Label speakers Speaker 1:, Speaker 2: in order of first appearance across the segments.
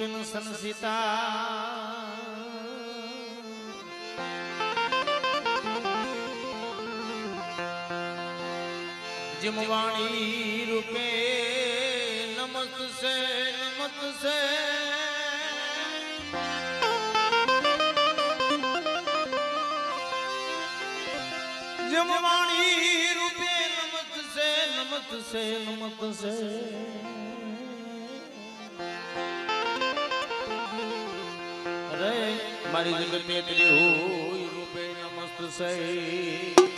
Speaker 1: बिन संसिता जिमवाणी रूपे नमत से जिमवाणी रूपे नमत से अरे मारी जगत तेरी हो रूपे नमस्त से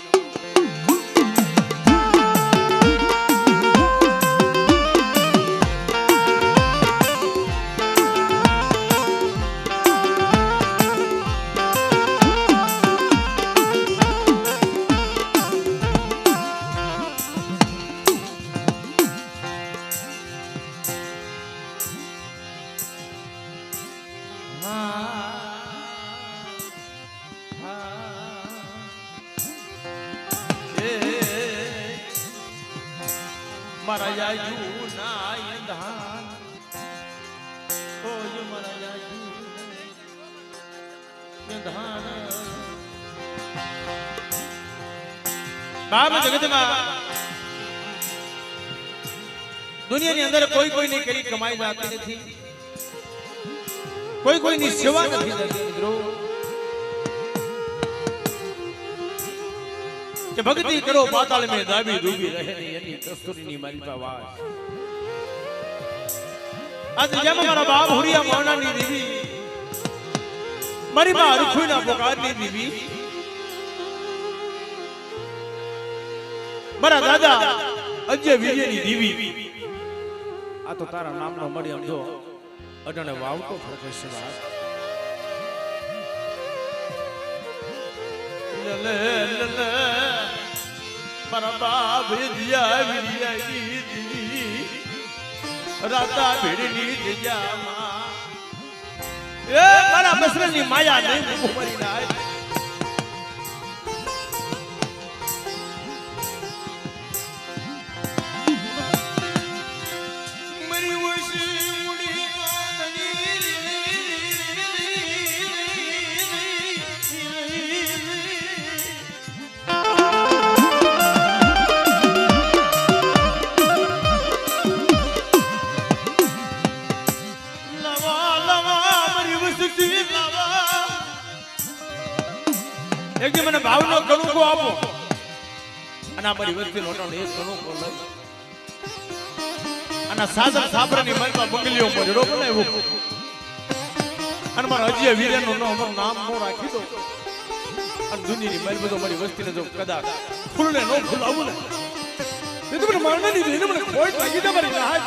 Speaker 1: मारा जायू नाय धान ओ जो मारा जायू धान बाप जगत में दुनिया ની અંદર કોઈ કોઈ ની કરી કમાઈ જાતી નથી કોઈ કોઈ ની સેવા નથી કરતી મિત્રો કે ભક્તિ કરો પાતાળ में दाबी डूबी रहे नहीं એની કસ્તુરી ની મારી પાવાસ આજ જેમ મારા બાપ હુરિયા મોના ની દેવી મારી માં હરખુઈ ના પોકાર ની દેવી મારા દાદા અજય વિજય ની દેવી આ તો તારા નામ નો મળી સમજો અડણે વાવતો પ્રોફેસર લે મારા બાપ વિજય રાતા ભીડની જજામાં એ મારા બસરાની માયા નહીં મરી નાય एक दिन मैंने भाव नो कणु को आपो अना मारी वस्ती नो एक कणु को लई अना साजन साबरानी मन में बंगलियो पड़ो बनाव्यो अन मारा अजय वीरन नो हमर नाम नो राखी दो अन दुनिया ની મલ બધો મારી વસ્તી ને જો કદા ફૂલને નો ફૂલાવું ને એ તો મને મારને દીધું એને મને ખોટ લાગી દે મારી રાહ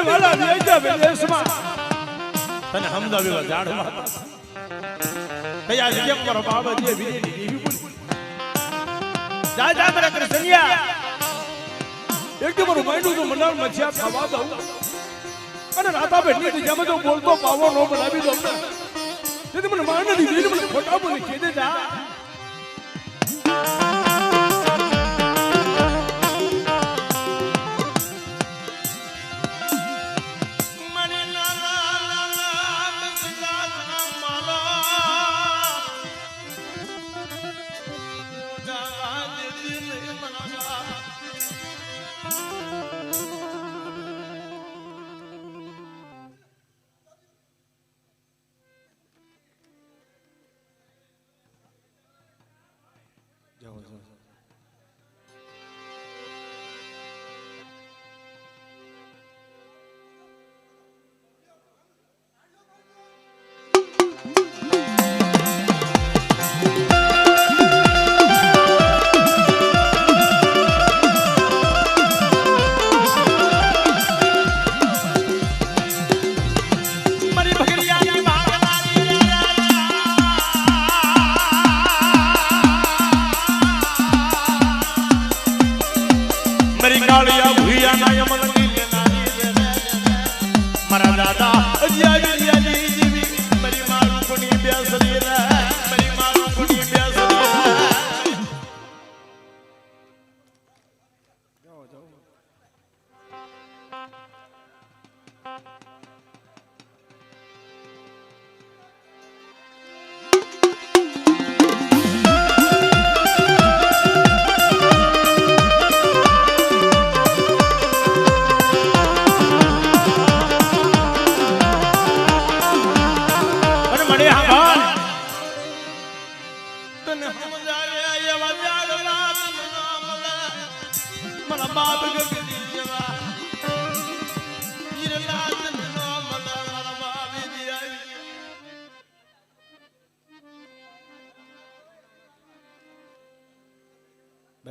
Speaker 1: वाला लेजा विदेशमा तने हमदा विवा झाड़मा कया जम पर बाबा जी विजय दी देवी बोली जा जा मेरा कर सनिया एक तो मारो माइंड तो मंडल मछिया खावा दो अरे राता बैठनी थी जब तो बोलतो पावो नो बनावी दो ना ये तो मन मारने दी देवी मन खोटा बोली के दे जा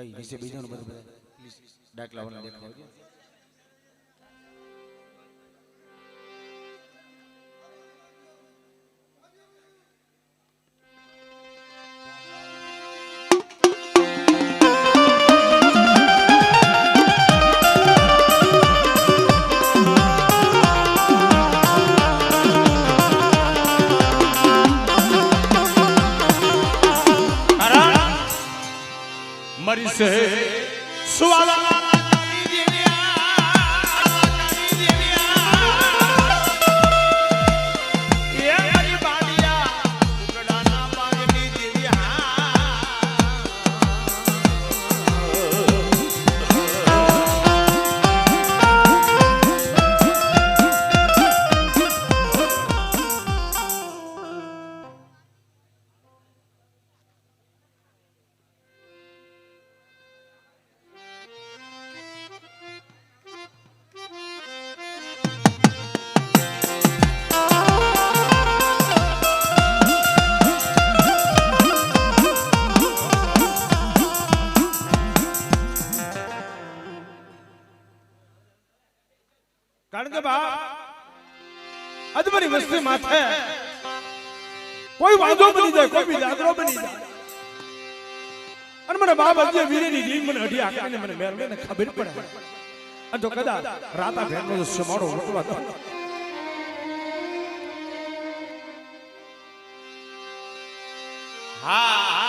Speaker 1: ભાઈ નીચે બીજો ને બધા પ્લીઝ ડાકલાવાના દેખાવજો. મરી સે સુવાલા કારણ કે બા અદમરી વસ્તી માથે કોઈ વાંધો બની જાય, કોઈ બી દાદરો બની જાય અને મને બાપ આજે વીરેની દીન મને અઢી આંકડીને મને મેરને ખબર પડે અને જો કદાચ રાતા ભેરનો સમારો વટવા દો હા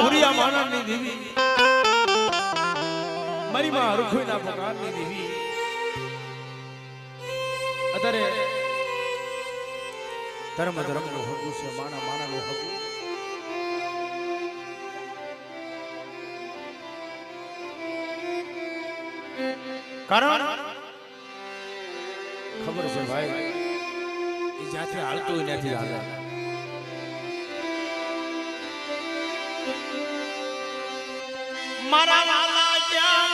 Speaker 1: હુરિયા માનની દેવી મારી માં રૂખોઈના પગારની દેવી અત્યારે ધર્મ નું હકું છે, માના માનાનું હકું કારણ ખબર છે ભાઈ એ જ્યાંથી હાલતું હોય ત્યાંથી હાલે. મારા વાલા જ્યાં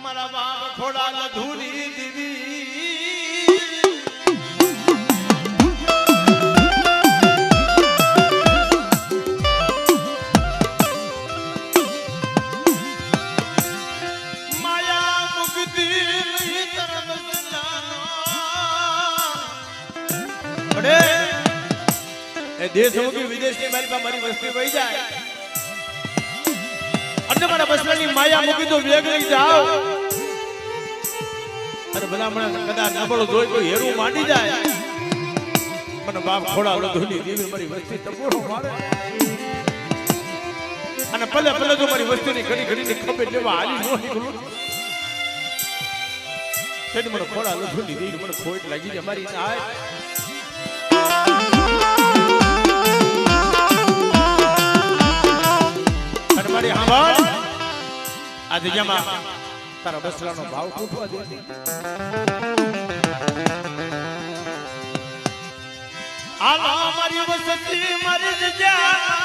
Speaker 1: મારા બાપ ખોડા લધુની દીવી માયા મુક્તિ તરફ અડે એ દેશ મુકી વિદેશની મારી પાસે મારી વસ્તી વહી જાય અને મારા બસવાની માયા મૂકી તો વેગ લઈ જાવ અને બધા મને કદાચ નબળો જોઈ કોઈ હેરું માંડી જાય મને બાપ ખોડા લધુની દેવી મારી વસ્તી ટપોરો મારે અને પલે પલે જો મારી વસ્તીની ઘડી ઘડીની ખબર લેવા હાલી ન નીકળું તે મને ખોડા લધુની દેવી મને ખોટ લાગી જાય મારી આય મારી હાંભળ આ જગ્યામાં તારા બસરાનો ભાવ તૂટવા દે આ મારી વસતી મારી જગ્યા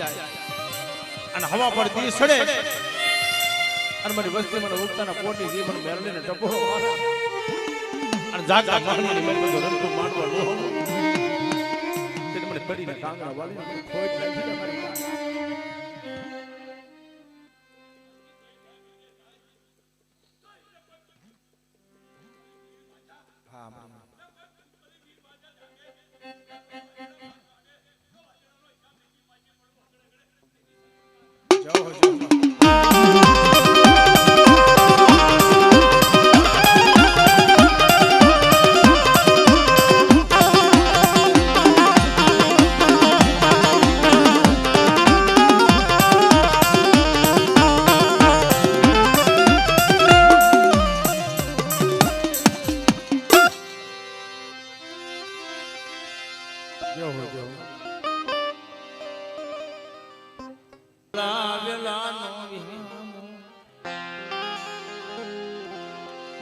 Speaker 1: જાય અને હવા પર દી સડે અને મારી વસ્તી મને ઉગતાના પોટી જી મને મેરડીને ટપોરો મારે અને જાગતા મહલની મેલ બધો રંટુ માંડવા લો તે મને પડીને કાંગરા વાળીને ખોટ નાખી દે મારી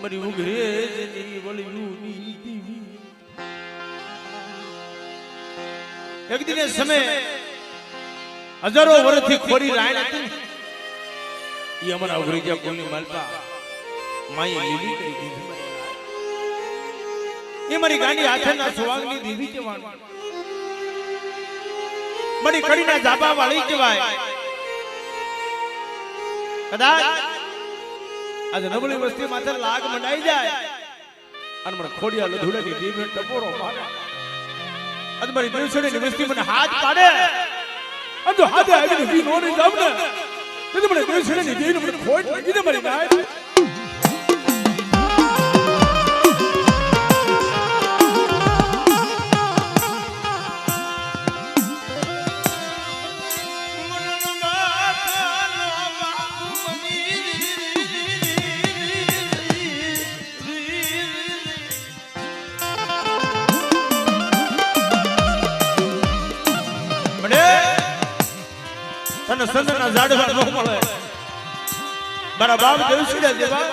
Speaker 1: મારી ઉઘરેજની વળિયુંની દીવી એક દિને સમય હજારો વર્ષથી ખોરી રાયણ હતી ઈ અમારા ઉઘરેજા કોની માલપા માય લીલી કરી દીધી એ મારી ગાંડી હાથના સુવાગની દીવી કહેવાય મારી કડીના જાબા વાળી કહેવાય કદાચ આજે નબળી વસ્તી માથે લાગ મંડાઈ જાય અને મને ખોડિયા લધુડાની દીવે ટપોરો મારે અને મારી દિવસોની વસ્તી મને હાથ પાડે અને જો હાથે આવીને વી નો ને જાવ ને તો મને દિવસોની દીવે મને ખોટ લાગી દે મારી ગાય તને સંદના ઝાડવા ન મળે મારા બાપ દેવસીડા દેવા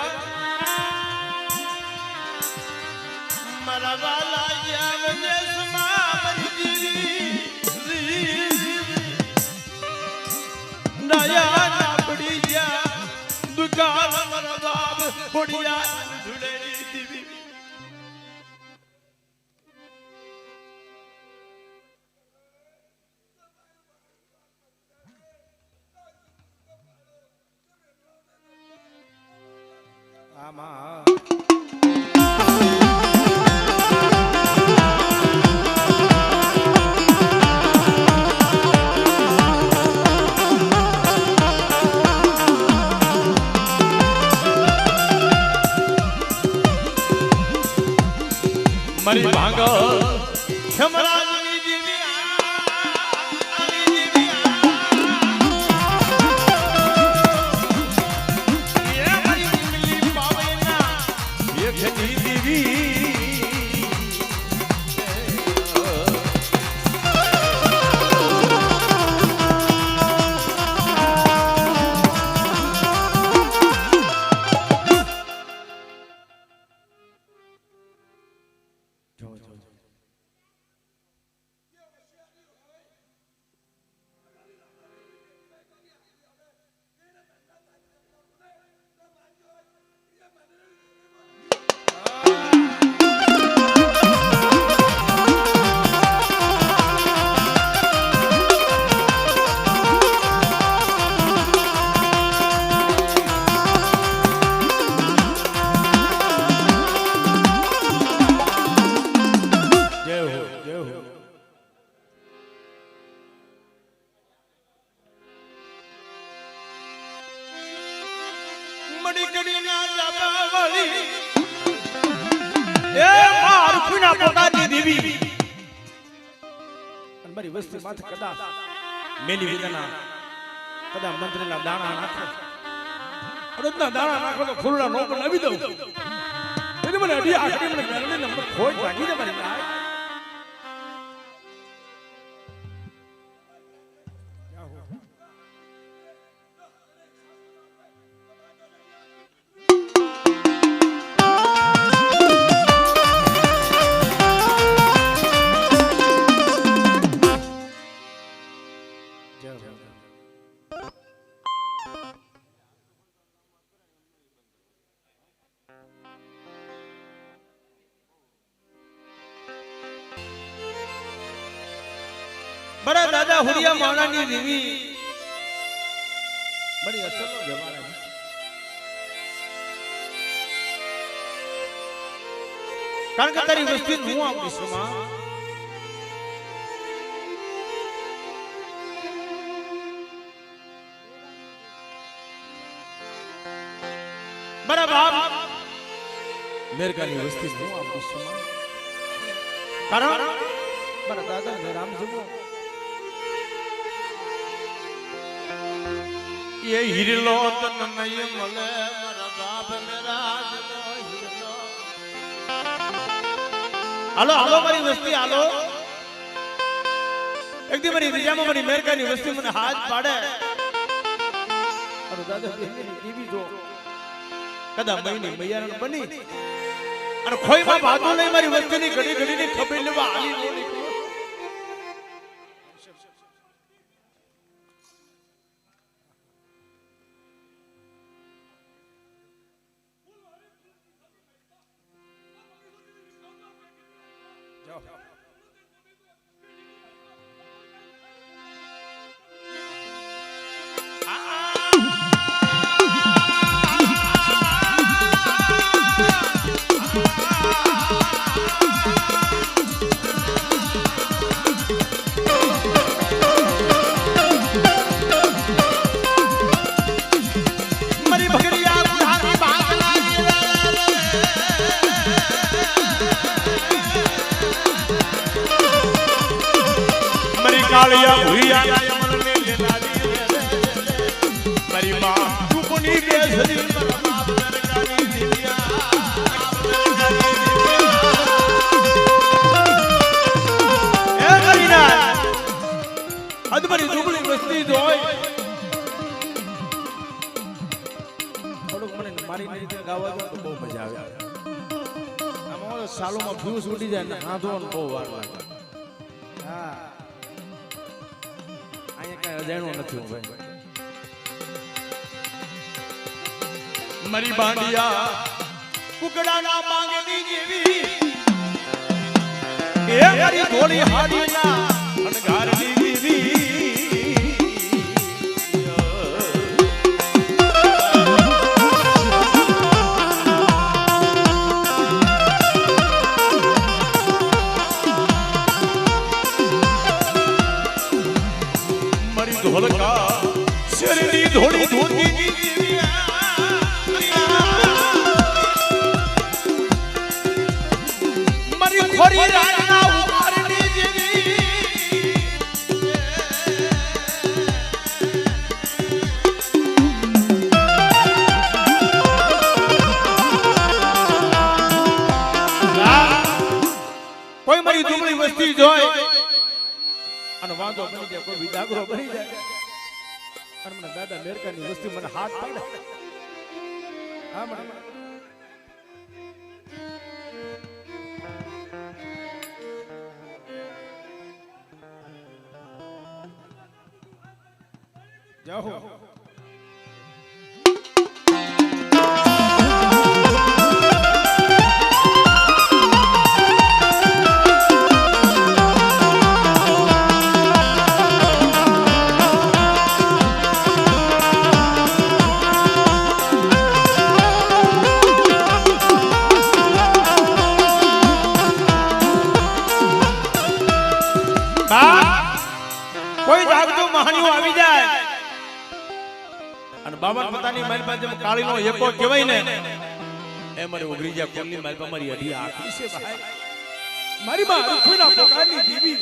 Speaker 1: મારા વાલા યા વિદેશમાં મરી દીવી નયા ના પડી જા દુકાન મારા બાપ ખોડિયા ઝુડેરી દીવી આમાં મારી ભાંગ ક્ષમરા મડી કડીના લાબા વાળી એ માર કુના પોતાની દેવી અને મારી વસ્તી માથે કદાચ મેલી વિદના કદાચ મંત્રીના દાણા નાખો અડદના દાણા નાખો તો ફૂલડા નો પણ આવી દઉં એને મને અડી આખી મને મેરડીને મને ખોટ ભાગી દે મારી ગાય Yeah. દાદા હુડિયા માણાની દેવી બડી અસલનો જમાના છે. કારણ કે તારી વસ્તી હું આ વિશ્વમાં બરાબર મેરકાની વસ્તી હું આ વિશ્વમાં કારણ મારા દાદા ને રામ જમો ये हिरलो तन नहीं मले मारा बाप मेरा जलो हिरलो हालो हालो मारी वस्ती हालो एक दिन मारी विजयामा मारी मेरकानी वस्ती મને હાથ પાડે અરે દાદા બેની ટીવી જો કદા મહિની મૈયારણ બની અને ખોઈમાં ભાગો લઈ મારી વસ્તીની ઘડી ઘડીની ખબર લેવા આલી નો નીકળો कालिया भुइया मन ने लेनारी मेरी मां टुकनी बेसरी मेरा बाप मेरकानी दिलिया ए मरीना अद मरी दुबली वस्ती જોય થોડુંક મને મારી રીતે ગાવા દો તો બહુ મજા આવે આમાં સાલોમાં ફ્યુઝ ઉડી જાય ને હાથો ને બહુ વાર લાગે હા અજાણો નથી હું ભાઈ મરી બાંડિયા કુકડાના માંગની જેવી એ મારી ધોળી હાડીના અણગારની દેવી ढोलका शरणी धोड़ी धोती मरी खोरी राना उमारनी जेवी કોઈ મારી દુબળી વસ્તી જોય અને વાંધો બની જાય કોઈ વિદાગરો બની જાય અને મને દાદા મેરકાની વસ્તી મને હાથ પાડે હા મને જાઓ કોઈ જાગતું મહાણિયો આવી જાય અને બાબા પતાની મારી પાસે કાળીનો એકો કહેવાય ને એ મારી ઉગરી જા કોલની મારી પાસે મારી અઢી આખી છે ભાઈ મારી માં અરખુના પોકારની દેવી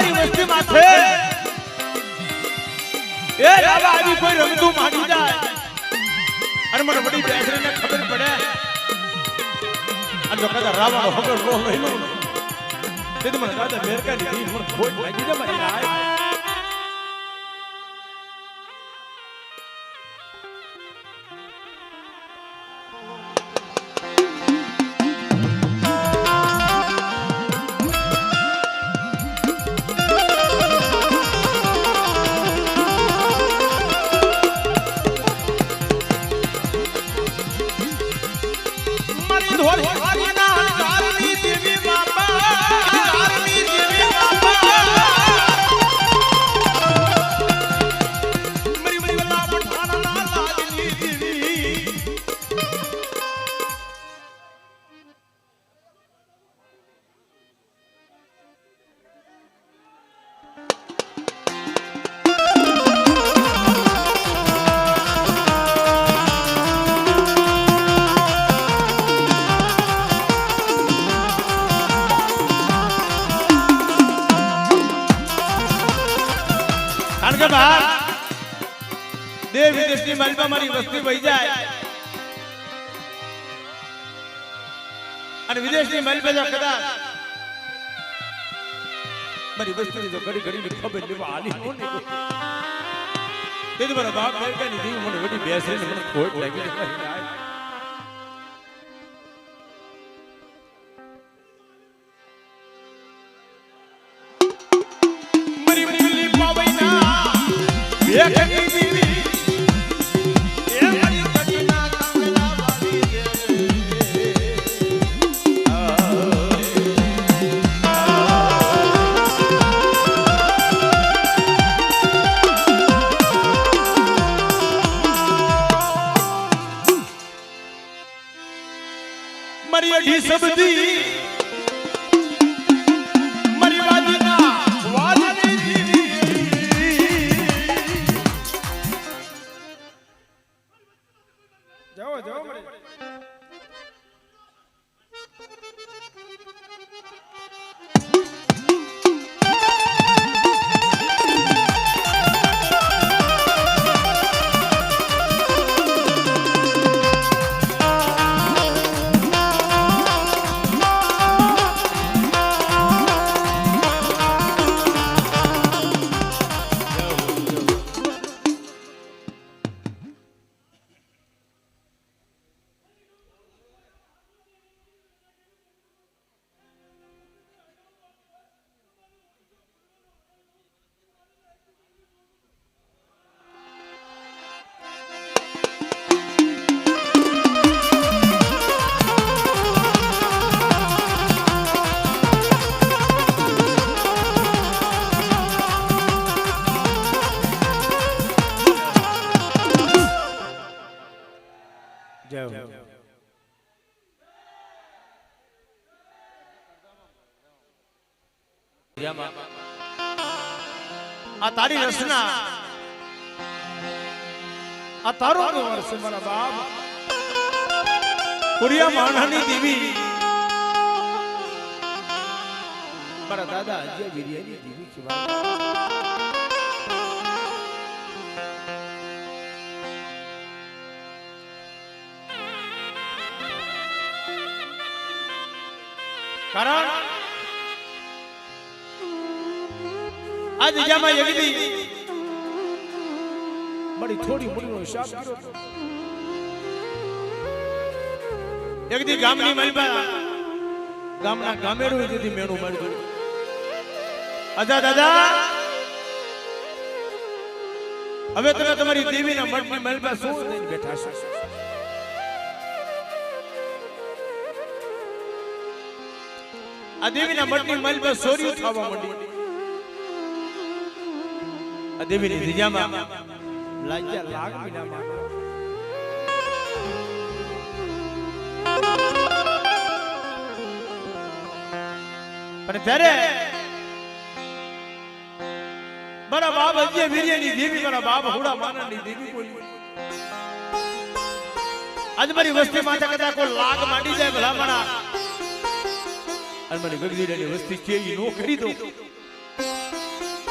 Speaker 1: મારી વસ્તી માથે એ રાવા આવી કોઈ રમતું માંડી જાય અને મને વડી બેસરીને ખબર પડે અને જો કદાચ રાવાનો હગર નો લઈલો તે મને દાદા મેરકાની દી મને ખોટ લાગી દે મારી રાય देव विदेशनी मलबा मारी वस्ती वही जाए और विदेशनी मलबा जो कदा मारी वस्ती जो घड़ी घड़ी में खबर लेवा आली हो ने ते तो मेरा बाप मेरे का नहीं મને વડી બેસરીને મને ખોટ લાગી મારી મુલી પાવૈના એક सबदी मरी वाजना वाजनी दीदी जाओ जाओ मरी आ तारी रचना आ तारो वर्ष मारा बाप पुरिया मानानी देवी मारा दादा अजय बिरयानी देवी की बात कारण आज जामा यगदी बड़ी थोड़ी मुड़नो हिसाब करो यगदी गामनी मलबा गामना गामेड़ो जदी मेणो मळदो आजा दादा હવે તમે તમારી દેવીના મઠની મલબા શું લઈને બેઠા છો આ દેવીના મઠની મલબા સોરિયું થવા માંડી देवी निजामा लाज्या लाग बिना मानो पर तेरे बड़ा बाप अजय वीर्यनी देवी बड़ा बाप हुड़ा माननी देवी बोली आज मारी वस्ती माता कदा को लाग मांडी जाए भला मणा और मारी गगजीडानी वस्ती के नो खरीदो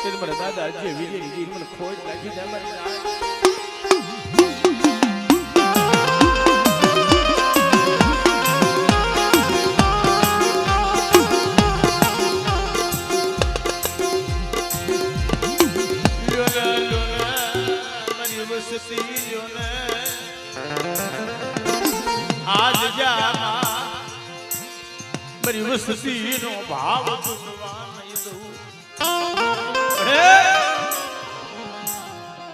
Speaker 1: તે મને દાદા જે વિજયની મને ખોજ લાગી જાય મારી આજ જામાં મારી વસ્તીનો ભાવ દુનવા નહીં દઉં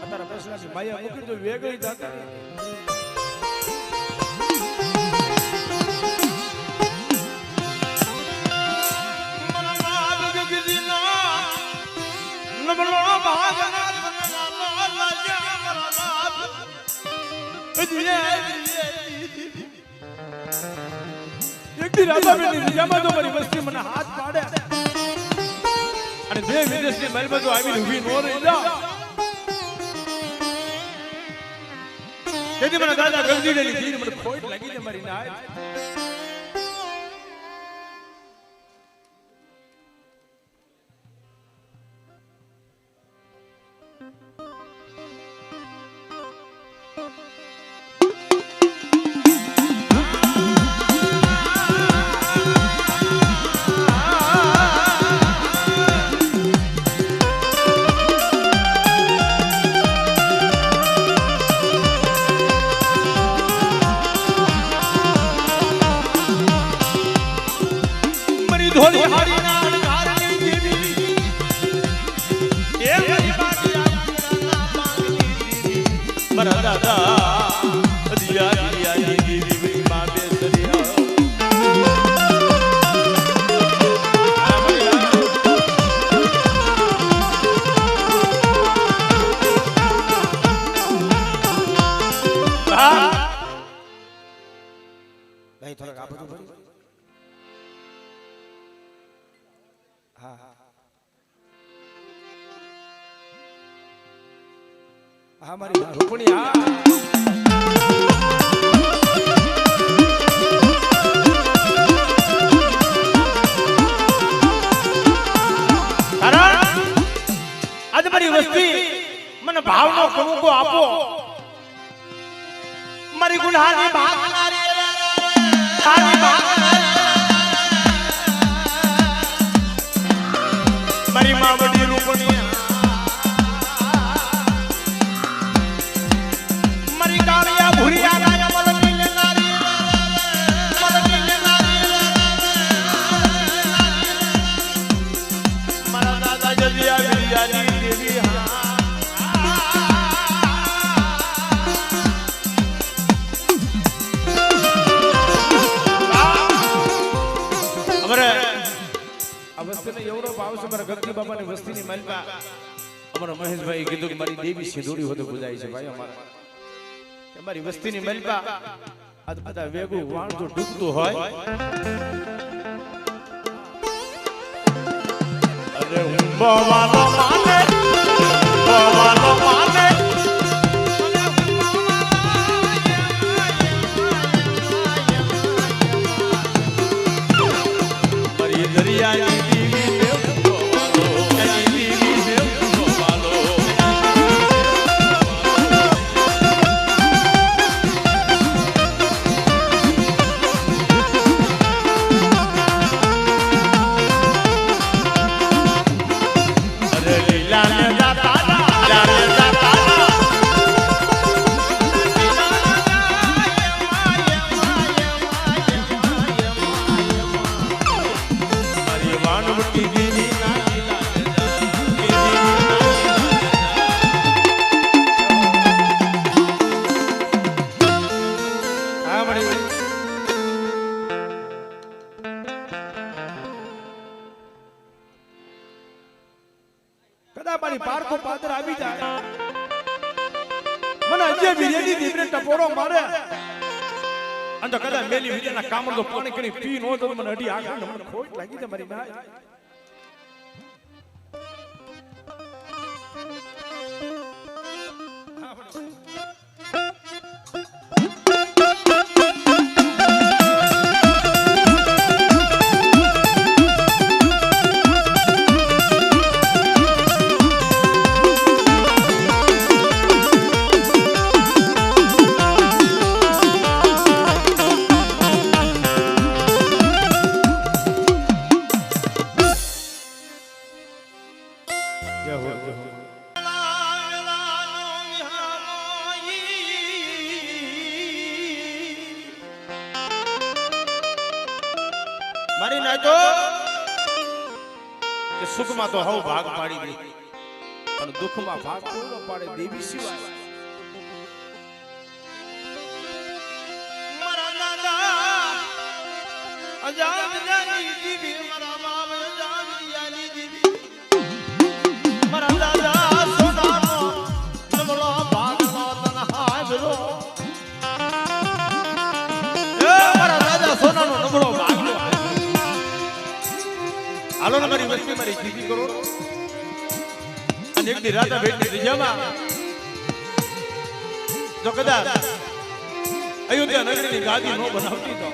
Speaker 1: તારા પ્રશ્નની માયા મૂકી તો વેગળી જાતા નબળો ભાગના એક દી રાધાબેનની નિજામાં તો મારી વસ્તી મને હાથ પાડે અને બે વિદેશની મહેલમાં તો આવીને ઊભી નો રહી જા તેથી મને દાદા ગંજીને લીધી મને ખોટ લાગી છે મારી નાય ધોલી હારી ના કારણી દેવી એ મારી બાકી ના માંગલી દેવી મારા દાદા દિયા દિયા દેવી માં બેસરિયા ભાઈ થોડા આ બધું ભરી હા મારી રૂપણી હા કારણ આજે મારી વસ્તી મને ભાવનો કણુકો આપો મારી ગુનાહની ભાગનારી મારી માવડી રૂપણી મારી કાળિયા ભૂરિયા ગાય મલકી લેનારી મારા દાદા જલિયા વિરિયાની દેવી અમારે આ વસ્તીને એવડો ભાવ છે મારા ગગની બાબાની વસ્તીની માલમાં અમારા મહેશભાઈ કીધું કે મારી દેવી સિંદૂરી હોતે પૂજાય છે ભાઈ અમારા મારી વસ્તીની મલબા આ બધા વેગું વાણ જો ડૂબતું હોય અરે હુંબવાનો માને મારી દરિયાની દેવી દેવ કદા મારી પારકો પાદર આવી જાય મને અજય વિરેની દીવને ટપોરો મારે અંત કદા મેલી વિજયના કામર તો પાણી કરી પી નો તો મને અડી આગળ મને ખોટ લાગી છે મારી નાય જય હો જય હો મારી નાતો કે સુખમાં તો હવ ભાગ પાડી દે પણ દુઃખમાં ભાગ પૂરો પાડે દેવી સિવાય મારા દાદા અજાન જાની દીવી મારા બાપ અજાન જાની દીવી મારા દાદા સોનાનો નમળો ભાગનો તન હાજરો એ મારા દાદા સોનાનો નમળો ભાગનો હાલો ને મારી વસ્તી મારી કીધી કરો અને એક દી રાજા ભેટની રીજામાં જો કદાચ અયોધ્યા નગરીની ગાદી નો બનાવતી તો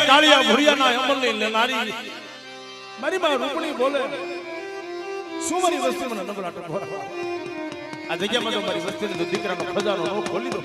Speaker 1: કાળિયા ભુરિયાના અમલની લેનારી મારી માં રૂપણી બોલે શું મારી વસ્તી મને નબળાટ ભરા આ જગ્યામાં તો મારી વસ્તીને તો દીકરાનો ખજાનો નો ખોલી દો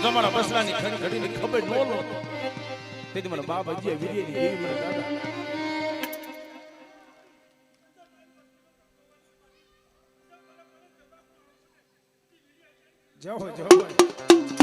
Speaker 1: તમારા બસરાની ઘડીની ખબર નો લો તેથી મને બાપ હજી વીર્યની દેવી મને દાદા જાઓ જાઓ